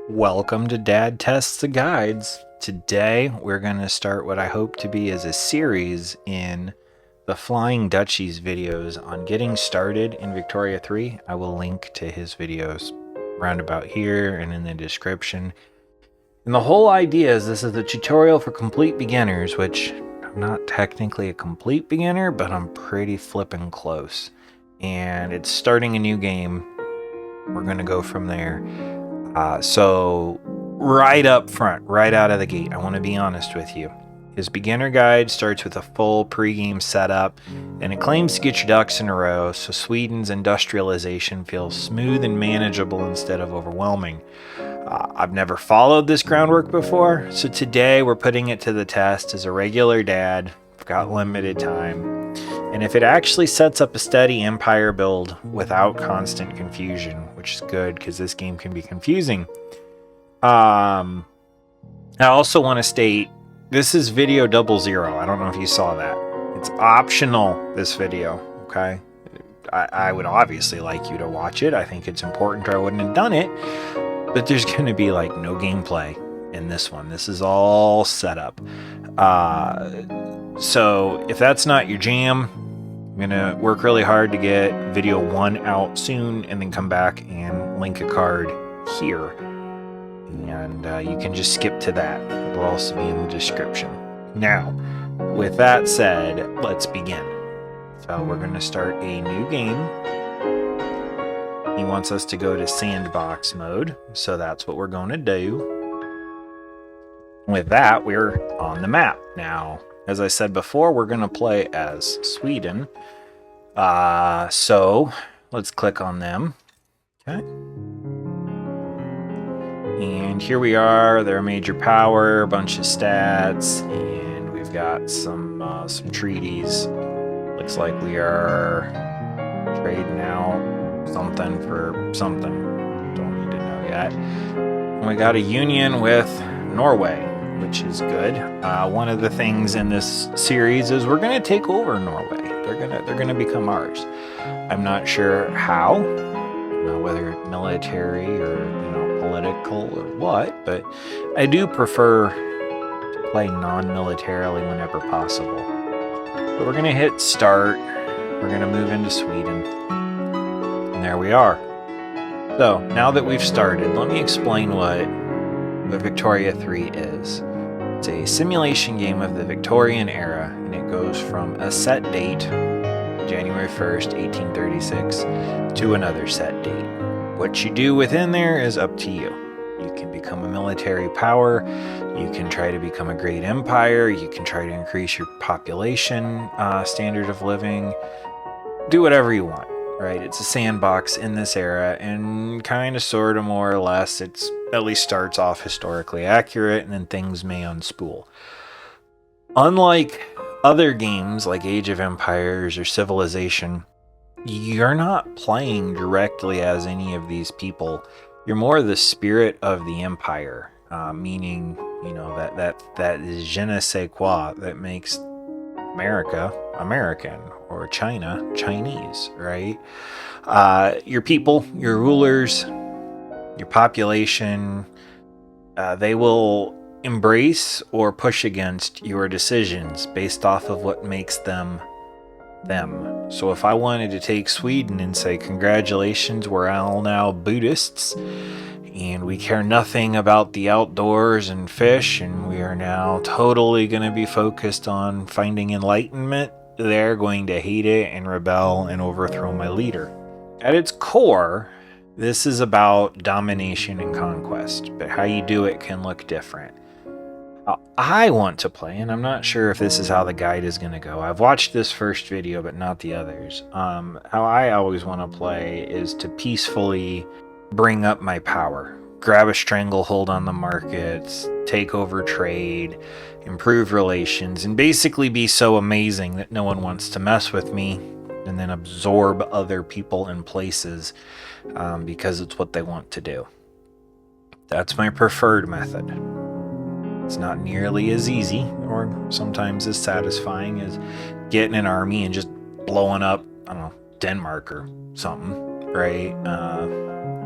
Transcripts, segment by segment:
Welcome to Dad Tests the Guides. Today we're going to start what I hope to be as a series in the Flying Dutchies videos on getting started in Victoria 3. I will link to his videos round about here and in the description. And the whole idea is this is a tutorial for complete beginners, which I'm not technically a complete beginner, but I'm pretty flippin' close. And it's starting a new game. We're going to go from there. So right up front, right out of the gate, I want to be honest with you. His beginner guide starts with a full pre-game setup, and it claims to get your ducks in a row, so Sweden's industrialization feels smooth and manageable instead of overwhelming. I've never followed this groundwork before, so today we're putting it to the test as a regular dad. I've got limited time. And if it actually sets up a steady empire build without constant confusion, which is good because this game can be confusing. I also want to state this is video 00. I don't know if you saw that. It's optional, this video, okay? I would obviously like you to watch it. I think it's important or I wouldn't have done it. But there's going to be like no gameplay in this one. This is all set up. So if that's not your jam, I'm going to work really hard to get video 1 out soon and then come back and link a card here. And you can just skip to that. It'll also be in the description. Now, with that said, let's begin. So we're going to start a new game. He wants us to go to sandbox mode, so that's what we're going to do. With that, we're on the map. Now, as I said before, we're going to play as Sweden. So let's click on them. Okay. And here we are. They're a major power, a bunch of stats, and we've got some treaties. Looks like we are trading out something for something. Don't need to know yet. And we got a union with Norway, which is good. One of the things in this series is we're going to take over Norway. They're gonna become ours. I'm not sure how, whether military or political or what, but I do prefer to play non-militarily whenever possible. But we're going to hit start. We're going to move into Sweden. And there we are. So now that we've started, let me explain what Victoria 3 is. It's a simulation game of the Victorian era, and it goes from a set date, January 1st, 1836, to another set date. What you do within there is up to you. You can become a military power, you can try to become a great empire, you can try to increase your population standard of living, do whatever you want, right? It's a sandbox in this era, and kind of, sort of, more or less, it's at least starts off historically accurate, and then things may unspool. Unlike other games like Age of Empires or Civilization, you're not playing directly as any of these people. You're more the spirit of the empire, meaning, that is je ne sais quoi that makes America American or China Chinese, right? Your people, your rulers, your population, they will embrace or push against your decisions based off of what makes them them. So if I wanted to take Sweden and say, congratulations, we're all now Buddhists, and we care nothing about the outdoors and fish, and we are now totally going to be focused on finding enlightenment, they're going to hate it and rebel and overthrow my leader. At its core, this is about domination and conquest, but how you do it can look different. I want to play, and I'm not sure if this is how the guide is going to go. I've watched this first video, but not the others. How I always want to play is to peacefully bring up my power, grab a stranglehold on the markets, take over trade, improve relations, and basically be so amazing that no one wants to mess with me, and then absorb other people and places because it's what they want to do. That's my preferred method. It's not nearly as easy or sometimes as satisfying as getting an army and just blowing up, I don't know, Denmark or something, right?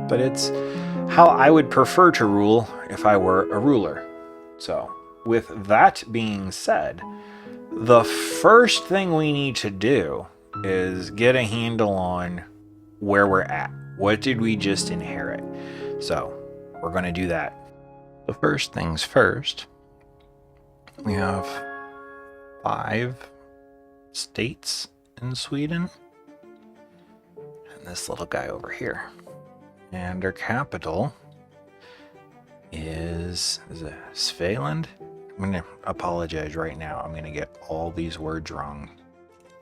But it's how I would prefer to rule if I were a ruler. So, with that being said, the first thing we need to do is get a handle on where we're at. What did we just inherit? So, we're going to do that. The first things first, we have 5 states in Sweden. And this little guy over here. And our capital is it Svealand? I'm going to apologize right now. I'm going to get all these words wrong.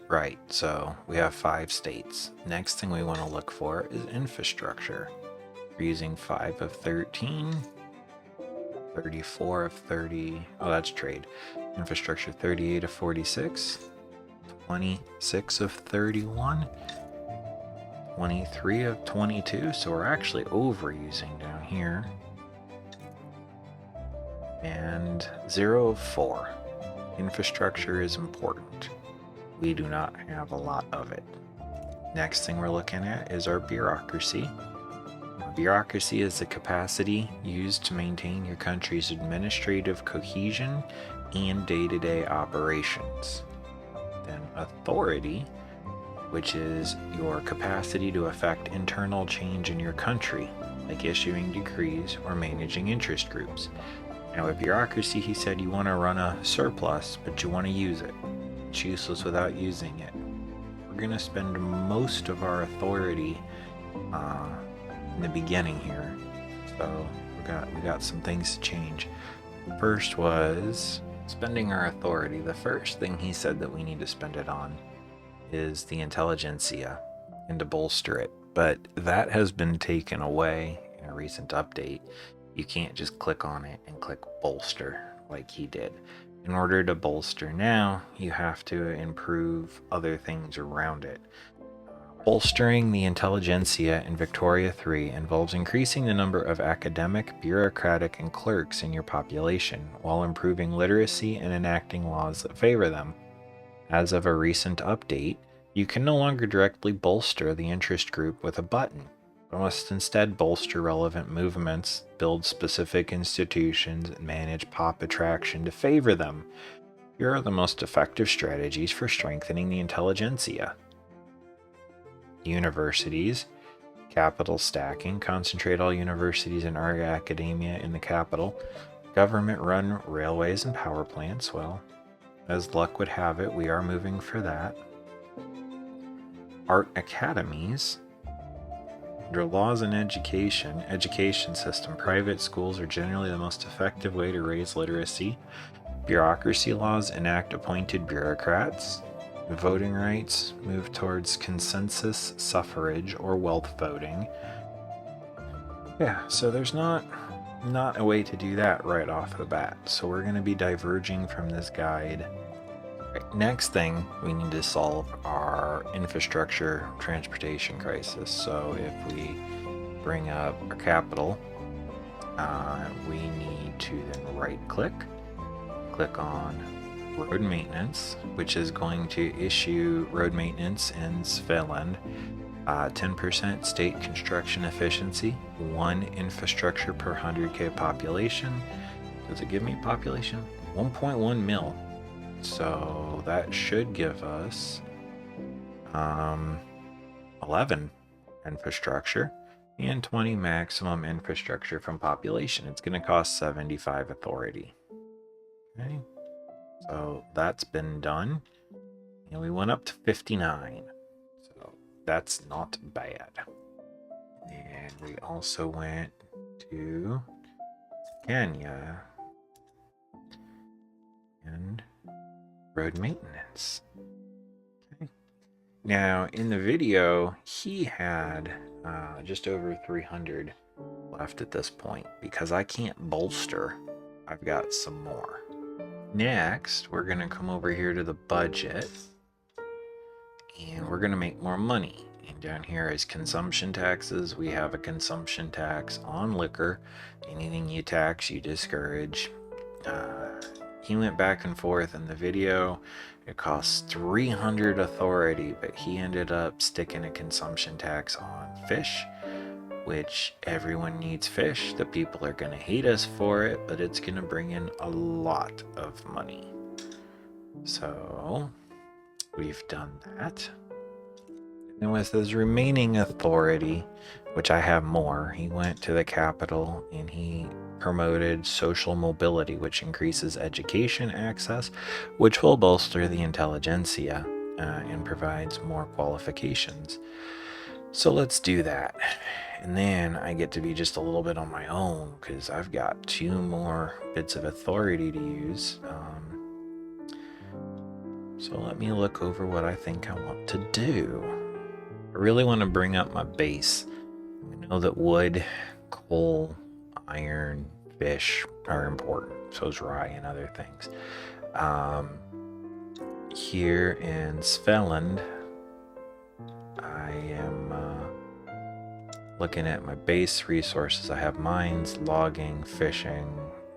Right, so we have 5 states. Next thing we want to look for is infrastructure. We're using 5 of 13, 34 of 30. Oh, that's trade. Infrastructure 38 of 46, 26 of 31, 23 of 22. So we're actually overusing down here. And 0 of 4. Infrastructure is important. We do not have a lot of it. Next thing we're looking at is our bureaucracy. Bureaucracy is the capacity used to maintain your country's administrative cohesion and day-to-day operations. Then authority, which is your capacity to affect internal change in your country, like issuing decrees or managing interest groups. Now with bureaucracy, he said you want to run a surplus, but you want to use it. It's useless without using it. We're going to spend most of our authority in the beginning here. So we got some things to change. First was spending our authority. The first thing he said that we need to spend it on is the Intelligentsia and to bolster it. But that has been taken away in a recent update. You can't just click on it and click bolster like he did. In order to bolster now, you have to improve other things around it. Bolstering the Intelligentsia in Victoria 3 involves increasing the number of academic, bureaucratic, and clerks in your population, while improving literacy and enacting laws that favor them. As of a recent update, you can no longer directly bolster the interest group with a button, but must instead bolster relevant movements, build specific institutions, and manage pop attraction to favor them. Here are the most effective strategies for strengthening the Intelligentsia. Universities, capital stacking, concentrate all universities and art academia in the capital, government-run railways and power plants. Well, as luck would have it, we are moving for that. Art academies. Under laws and education system, private schools are generally the most effective way to raise literacy. Bureaucracy laws enact appointed bureaucrats. Voting rights move towards consensus suffrage or wealth voting. Yeah, so there's not a way to do that right off the bat. So we're going to be diverging from this guide. Right, next thing we need to solve our infrastructure transportation crisis. So if we bring up our capital, we need to then right click on road maintenance, which is going to issue road maintenance in Svealand. 10% state construction efficiency, 1 infrastructure per 100k population. Does it give me population? 1.1 mil. So that should give us 11 infrastructure and 20 maximum infrastructure from population. It's going to cost 75 authority. Okay. So that's been done, and we went up to 59, so that's not bad. And we also went to Scania and road maintenance. Okay. Now in the video, he had just over 300 left at this point. Because I can't bolster, I've got some more. Next, we're going to come over here to the budget, and we're going to make more money. And down here is consumption taxes. We have a consumption tax on liquor. Anything you tax, you discourage. He went back and forth in the video. It costs 300 authority, but he ended up sticking a consumption tax on fish. which everyone needs fish. The people are going to hate us for it, but it's going to bring in a lot of money. So we've done that. And with his remaining authority, which I have more, he went to the capital and he promoted social mobility, which increases education access, which will bolster the Intelligentsia and provides more qualifications. So let's do that. And then I get to be just a little bit on my own because I've got 2 more bits of authority to use. So let me look over what I think I want to do. I really want to bring up my base. I know that wood, coal, iron, fish are important. So is rye and other things. Here in Svealand, I am looking at my base resources. I have mines, logging, fishing.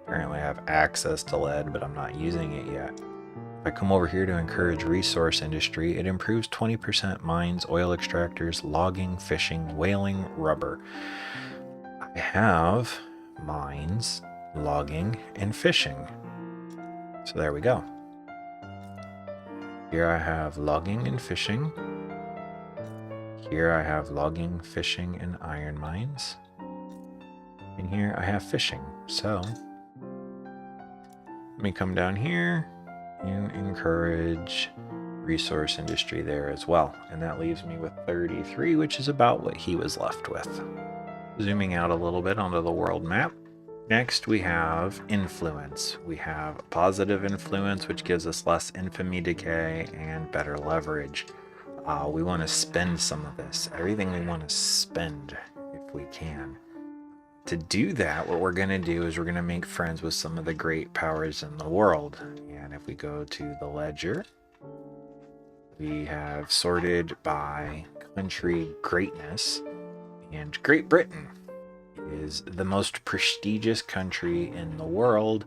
Apparently I have access to lead, but I'm not using it yet. If I come over here to encourage resource industry, it improves 20% mines, oil extractors, logging, fishing, whaling, rubber. I have mines, logging, and fishing. So there we go. Here I have logging and fishing. Here I have logging, fishing, and iron mines. And here I have fishing. So let me come down here and encourage resource industry there as well. And that leaves me with 33, which is about what he was left with. Zooming out a little bit onto the world map. Next, we have influence. We have positive influence, which gives us less infamy decay and better leverage. We want to spend some of this. Everything we want to spend if we can. To do that, what we're going to do is we're going to make friends with some of the great powers in the world. And if we go to the ledger, we have sorted by country greatness. And Great Britain is the most prestigious country in the world.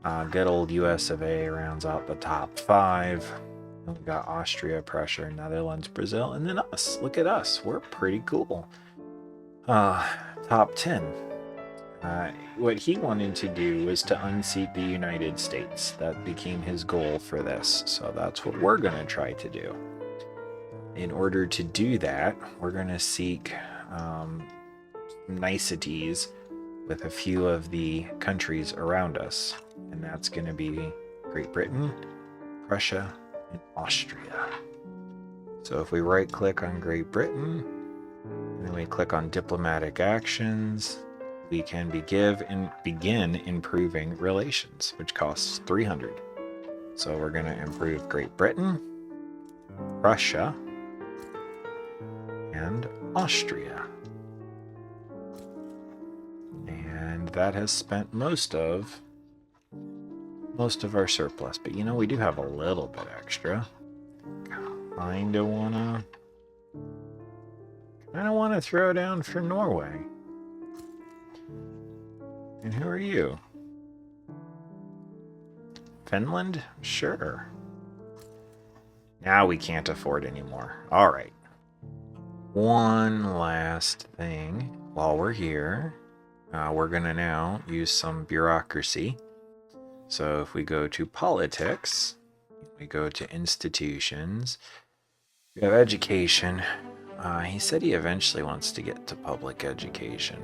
Good old US of A rounds out the top 5. And we've got Austria, Prussia, Netherlands, Brazil, and then us. Look at us. We're pretty cool. Top 10. What he wanted to do was to unseat the United States. That became his goal for this. So that's what we're going to try to do. In order to do that, we're going to seek niceties with a few of the countries around us. And that's going to be Great Britain, Prussia, and Austria. So if we right click on Great Britain, and then we click on diplomatic actions, we can begin improving relations, which costs 300. So we're going to improve Great Britain, Prussia, and Austria. And that has spent most of our surplus, but you know, we do have a little bit extra. Kinda wanna throw down for Norway. And who are you? Finland? Sure. Now we can't afford anymore. All right. One last thing while we're here. We're gonna now use some bureaucracy. So if we go to politics, we go to institutions, we have education. He said he eventually wants to get to public education,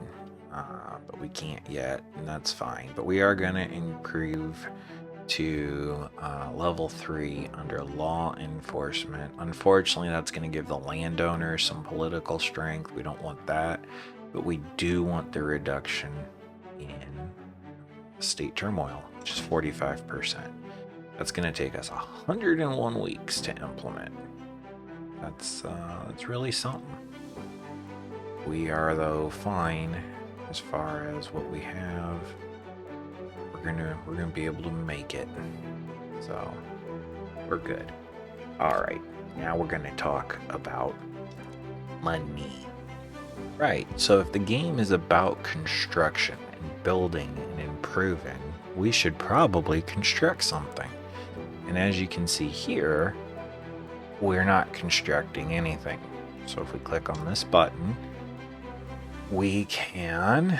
but we can't yet, and that's fine. But we are going to improve to level 3 under law enforcement. Unfortunately, that's going to give the landowners some political strength. We don't want that, but we do want the reduction in state turmoil, which is 45%. That's going to take us 101 weeks to implement. That's really something. We are, though, fine as far as what we have. We're gonna be able to make it. So we're good. All right, now we're gonna talk about money. Right. So if the game is about construction and building and improving, we should probably construct something. And as you can see here, we're not constructing anything. So if we click on this button, we can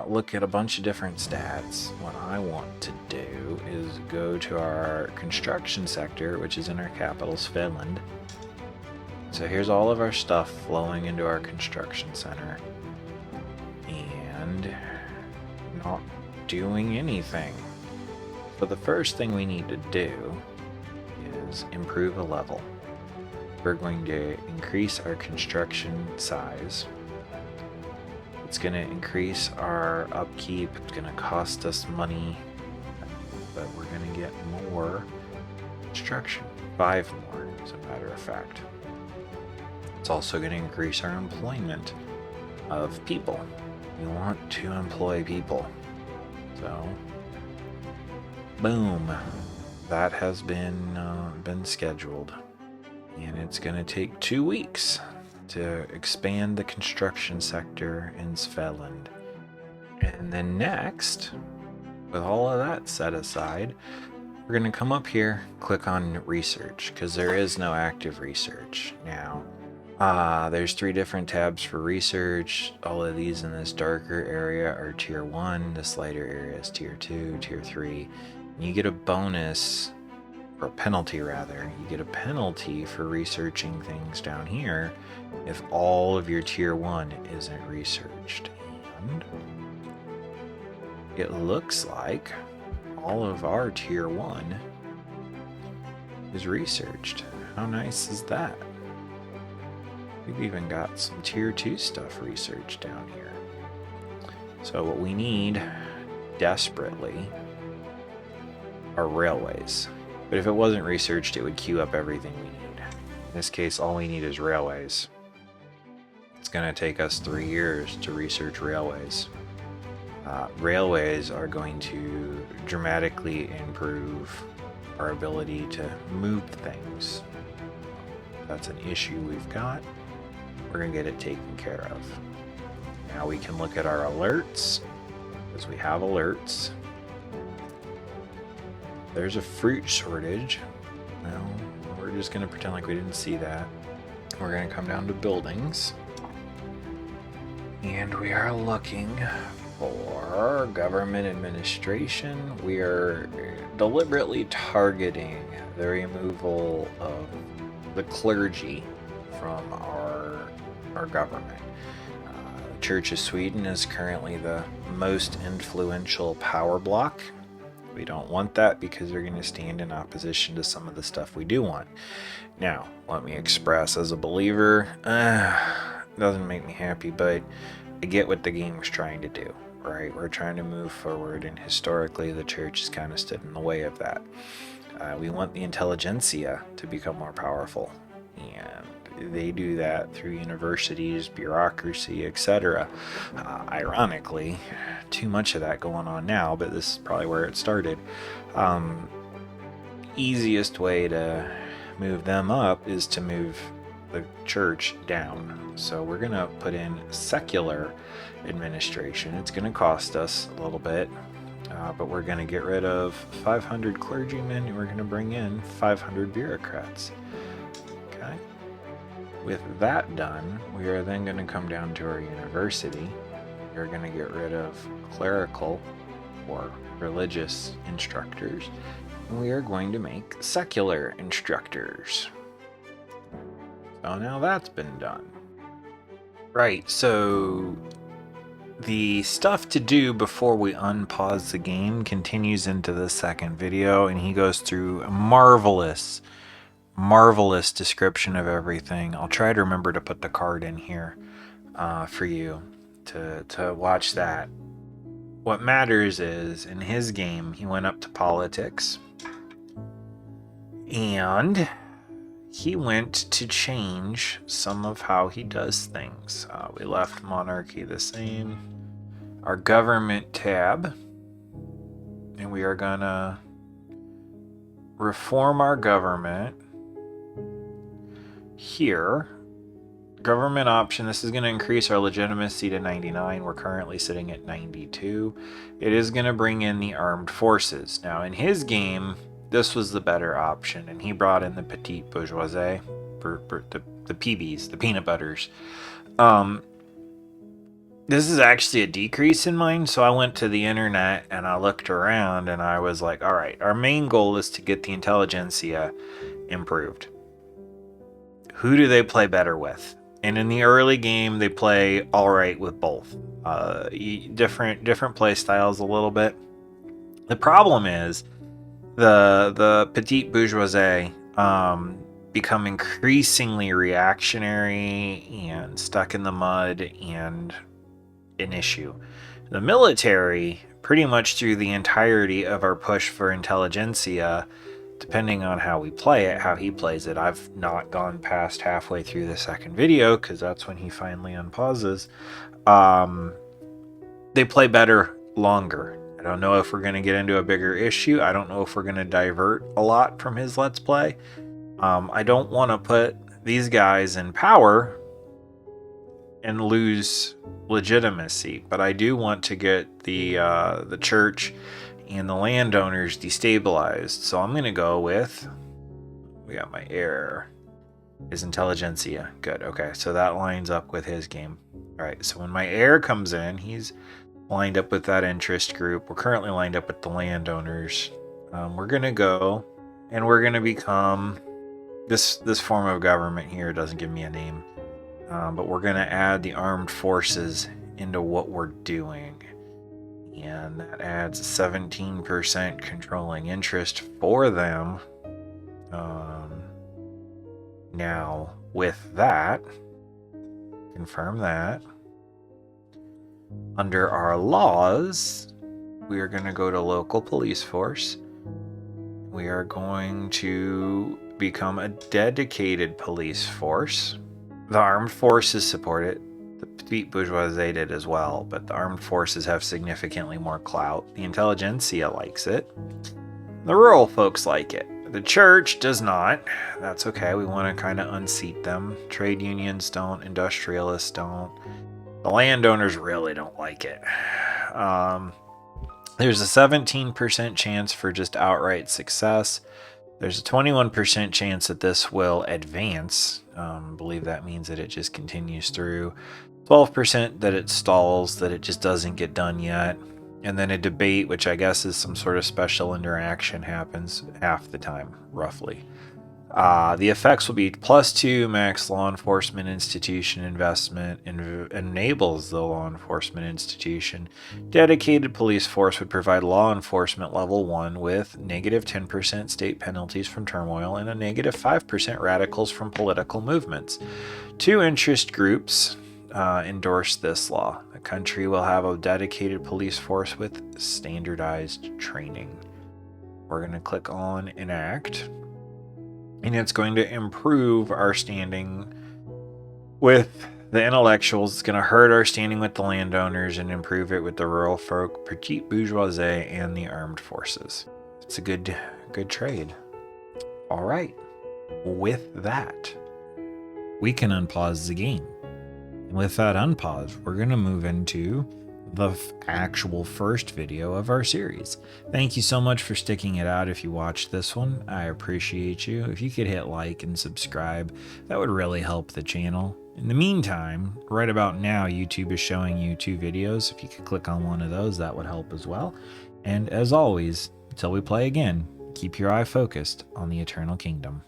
look at a bunch of different stats. What I want to do is go to our construction sector, which is in our capital, Finland. So here's all of our stuff flowing into our construction center. And not doing anything. So the first thing we need to do is improve a level. We're going to increase our construction size. It's going to increase our upkeep. It's going to cost us money, but we're going to get more construction. 5 more, as a matter of fact. It's also going to increase our employment of people. We want to employ people. So, boom. That has been scheduled. And it's going to take 2 weeks to expand the construction sector in Finland. And then next, with all of that set aside, we're going to come up here, click on research, because there is no active research now. There's 3 different tabs for research. All of these in this darker area are tier 1. This lighter area is tier 2, tier 3. And you get a bonus, or a penalty rather. You get a penalty for researching things down here if all of your tier 1 isn't researched. And it looks like all of our tier 1 is researched. How nice is that? We've even got some tier 2 stuff researched down here. So what we need desperately are railways. But if it wasn't researched, it would queue up everything we need. In this case, all we need is railways. It's going to take us 3 years to research railways. Railways are going to dramatically improve our ability to move things. That's an issue we've got. We're going to get it taken care of. Now we can look at our alerts, because we have alerts. There's a fruit shortage. Well, we're just going to pretend like we didn't see that. We're going to come down to buildings. And we are looking for government administration. We are deliberately targeting the removal of the clergy from our government. The Church of Sweden is currently the most influential power block. We don't want that because they're going to stand in opposition to some of the stuff we do want. Now, let me express, as a believer, doesn't make me happy, but I get what the game is trying to do, right? We're trying to move forward, and historically the church has kind of stood in the way of that. We want the Intelligentsia to become more powerful, and they do that through universities, bureaucracy, etc. Ironically, too much of that going on now, but this is probably where it started. Easiest way to move them up is to move the church down. So we're going to put in secular administration. It's going to cost us a little bit, but we're going to get rid of 500 clergymen, and we're going to bring in 500 bureaucrats. Okay. With that done, we are then going to come down to our university. We're going to get rid of clerical or religious instructors, and we are going to make secular instructors. So now that's been done. Right, so the stuff to do before we unpause the game continues into the second video, and he goes through a marvelous description of everything. I'll try to remember to put the card in here for you to watch that. What matters is, in his game, he went up to politics, and he went to change some of how he does things. We left monarchy the same. Our government tab, and we are gonna reform our government here. Government option, this is going to increase our legitimacy to 99. We're currently sitting at 92. It is going to bring in the armed forces. Now, in his game, this was the better option, and he brought in the petite bourgeoisie, for the PBs, the peanut butters. This is actually a decrease in mine, so I went to the internet and I looked around and I was like, all right, our main goal is to get the Intelligentsia improved. Who do they play better with? And in the early game, they play all right with both. Different play styles a little bit. The problem is the petite bourgeoisie become increasingly reactionary and stuck in the mud and an issue. The military, pretty much through the entirety of our push for Intelligentsia, depending on how we play it, how he plays it. I've not gone past halfway through the second video because that's when he finally unpauses. They play better longer. I don't know if we're going to get into a bigger issue. I don't know if we're going to divert a lot from his Let's Play. I don't want to put these guys in power and lose legitimacy, but I do want to get the church and the landowners destabilized. So I'm going to go with, we got my heir, his Intelligentsia. Good. Okay, so that lines up with his game. All right, so when my heir comes in, he's lined up with that interest group. We're currently lined up with the landowners. We're going to go and we're going to become this form of government here. Doesn't give me a name, but we're going to add the armed forces into what we're doing. And that adds a 17% controlling interest for them. Now, with that, confirm that. Under our laws, we are going to go to local police force. We are going to become a dedicated police force. The armed forces support it. The petite bourgeoisie did as well, but the armed forces have significantly more clout. The Intelligentsia likes it. The rural folks like it. The church does not. That's okay. We want to kind of unseat them. Trade unions don't. Industrialists don't. The landowners really don't like it. There's a 17% chance for just outright success. There's a 21% chance that this will advance. I believe that means that it just continues through. 12% that it stalls, that it just doesn't get done yet. And then a debate, which I guess is some sort of special interaction, happens half the time, roughly. The effects will be +2 max law enforcement institution investment and enables the law enforcement institution. Dedicated police force would provide law enforcement level 1 with -10% state penalties from turmoil and a -5% radicals from political movements. 2 interest groups endorse this law. The country will have a dedicated police force with standardized training. We're going to click on enact. And it's going to improve our standing with the intellectuals. It's going to hurt our standing with the landowners and improve it with the rural folk, petite bourgeoisie, and the armed forces. It's a good trade. All right. With that, we can unpause the game. And with that unpause, we're going to move into the actual first video of our series. Thank you so much for sticking it out. If you watched this one, I appreciate you. If you could hit like and subscribe, that would really help the channel. In the meantime, right about now, YouTube is showing you 2 videos. If you could click on one of those, that would help as well. And as always, until we play again, keep your eye focused on the eternal kingdom.